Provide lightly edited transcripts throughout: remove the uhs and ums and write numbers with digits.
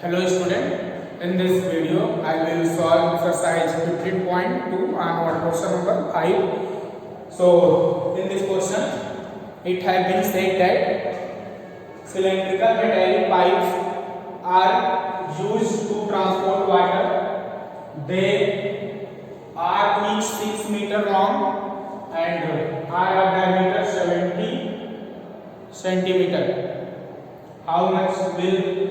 Hello student, in this video I will solve exercise 15.2 on what question number 5. So in this question it has been said that cylindrical metallic pipes are used to transport water. They are each 6 meter long and are of diameter 70 centimeter. How much will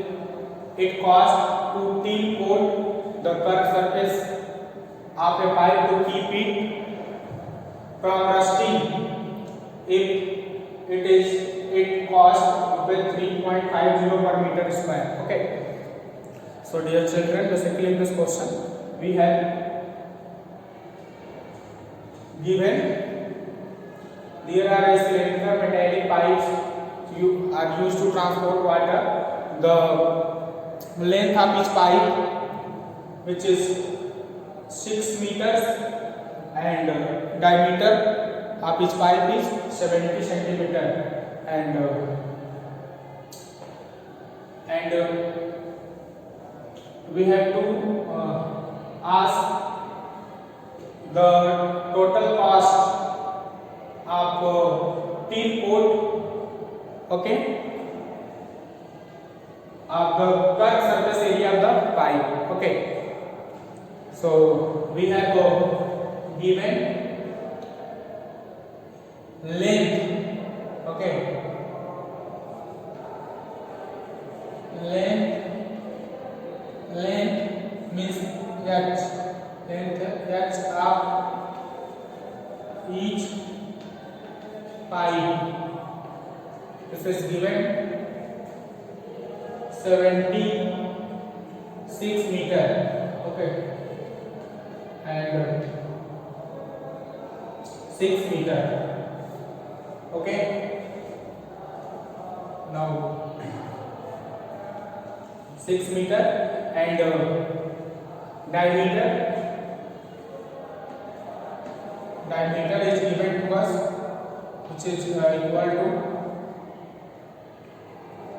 it costs to thin coat the curved surface of a pipe to keep it from rusting. If it costs with 3.50 per meter square. Okay. So dear children, basically in this question we have given there are cylindrical metallic pipes are used to transport water. The length of each pipe, which is 6 meters, and diameter of each pipe is 70 centimeter, and we have to ask the total cost of tin coat, okay, of the curved surface area of the pipe. Okay, so we have given length. Okay, length means h, length of each pipe. This is given 76 meter, okay, and 6 meter, okay. Now 6 meter and diameter is given to us, which is equal to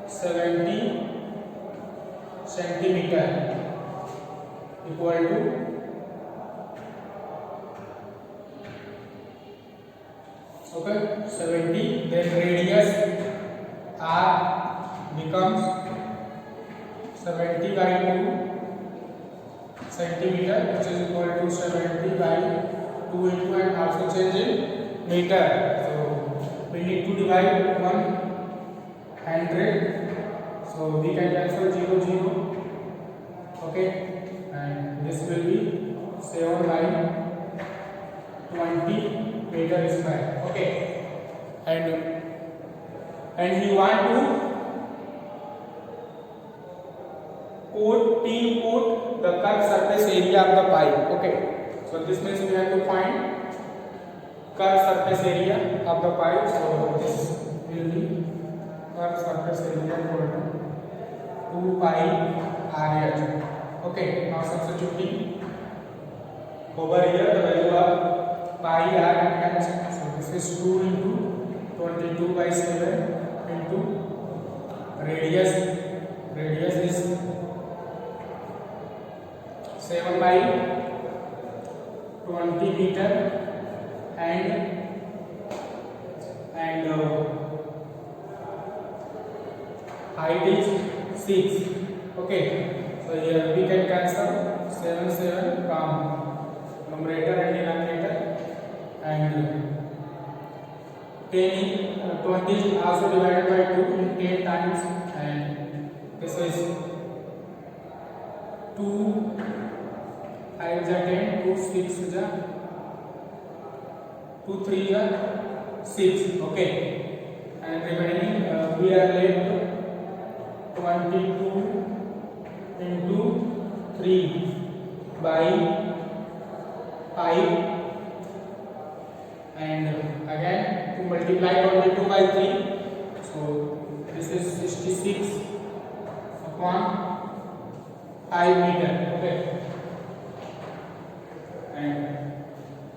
70 centimeter, equal to okay 70. Then radius r becomes 70 by 2 centimeter, which is equal to 70 by 2 into, and also change in meter. So we need to divide 100. So we can cancel 0, 0, okay, and this will be 7 by 20 meter square, okay, and we want to coat the curved surface area of the pipe, okay. So this means we have to find curved surface area of the pipe. So this will be curved surface area equal to 2 pi RH. Okay, now substituting over here the value of pi r and h. So this is 2 into 22 by 7 into radius is 7 by 20 meter, and height is 6. Okay, so here we can cancel 7 from numerator and denominator, and 20 is also divided by 2 in 10 times, and this is 2 5 is 10, 2 6 is 2 3 is 6. Okay, and remaining we are left 22 into 3 by 5, and again to multiply 22 by 3. So this is 66 upon 5 meter, okay, and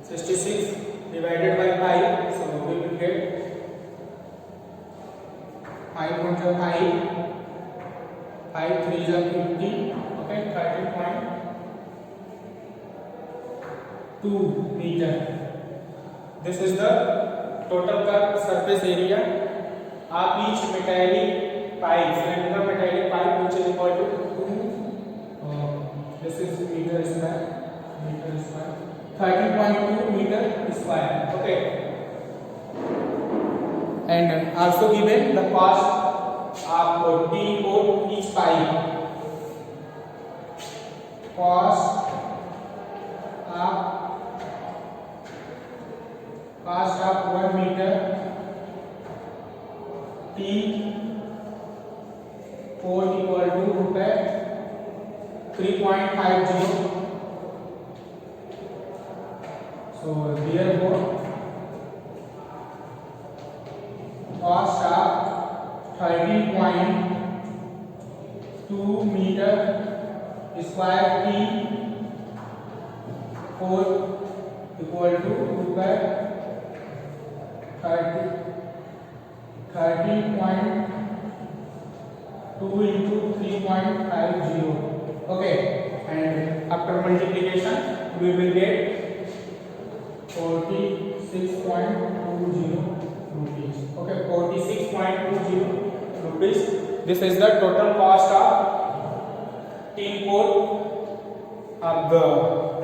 66 divided by 5. So we will get 5 1 5 5 3 is 50. Okay, 13.2 meter. This is the total curved surface area of each metallic pipe, cylindrical metallic pipe, which is equal to 2. This is meter square. 13.2 meter square. Okay. And also given the cost of T for each pipe. Cost of 1 meter T for equal to rupees 3.50. So therefore cost of 13.2 meter square T for equal to rupees 13.2 into 3.50. Okay, and after multiplication we will get 46.20 rupees. Okay, 46.20 rupees. This is the total cost of tin core of the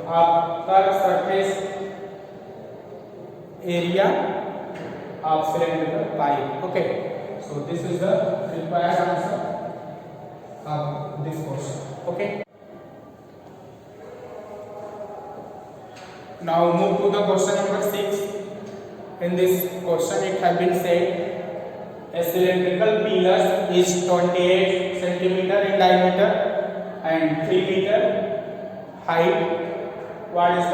curved surface area of cylindrical pipe. Okay, so this is the required answer of this question. Okay. Now move to the question number 6. In this question it has been said a cylindrical pillar is 28 centimeter in diameter and 3 meter height. What is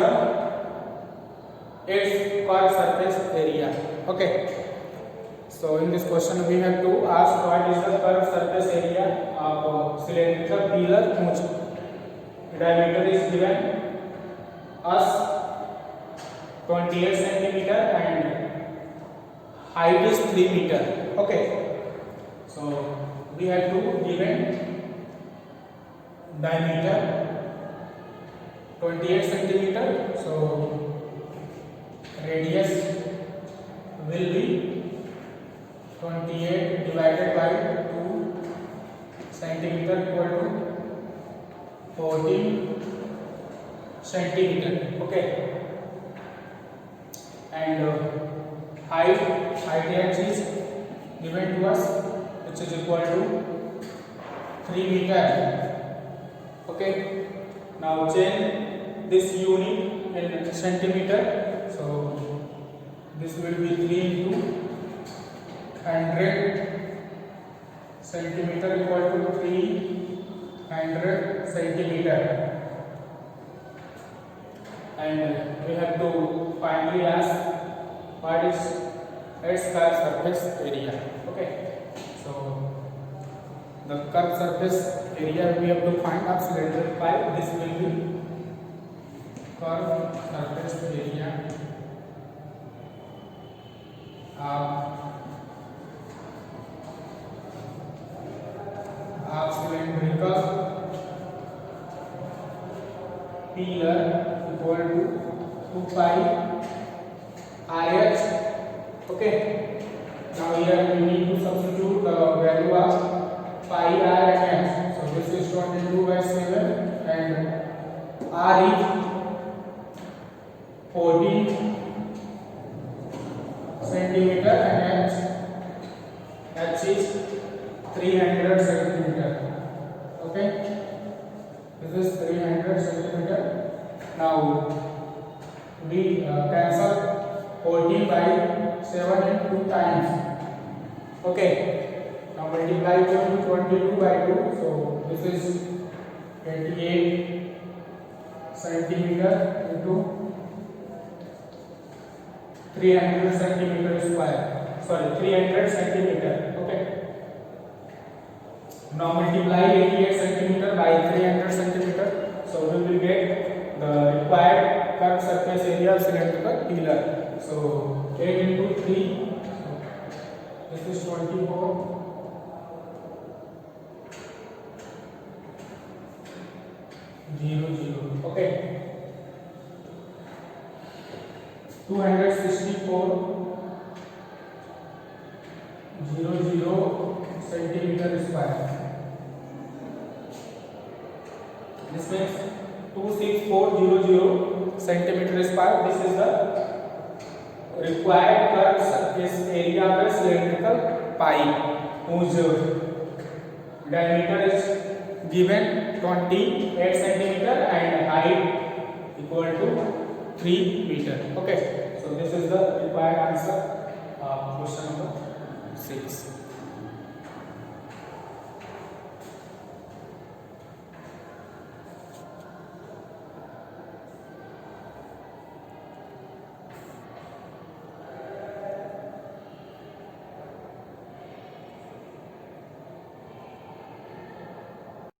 its curved surface area? Okay. So in this question we have to ask what is the curved surface area of cylindrical pillar whose diameter is given us 28 centimeter and height is 3 meter. Okay, so we have to given diameter 28 centimeter, so radius will be 28 divided by 2 centimeter equal to 14 centimeter. Okay, and height is given to us, which is equal to 3 meter. Okay, now change this unit in centimeter, so this will be 3 into 100 centimeter equal to 300 centimeter. And we have to finally ask what is its curved surface area. Okay, so the curved surface area we have to find of cylindrical pipe. This will be curved surface area of cylindrical pillar equal to 2 pi RH. Okay, now here we need to substitute the value of pi r and h. So this is 22 by 7 and r is 14 centimeter and h is 300 centimeter. Okay, this is 300 centimeter. Now we cancel 14 by 7 in 2 times. Okay, now multiply 22 by 2, so this is 28 centimeter into 300 centimeter square. Sorry, 300 centimeter. Okay, now multiply 88 centimeter by 300 centimeter, so we will get the required curved surface area of cylindrical pillar. So 8 into 3, so this is 24 264.00 centimeter square. This means 26400 centimeter square. This is the required curved surface area of a cylindrical pipe whose diameter is given 28 centimeter and height equal to 3 meter. Okay, so this is the required answer of question number 6.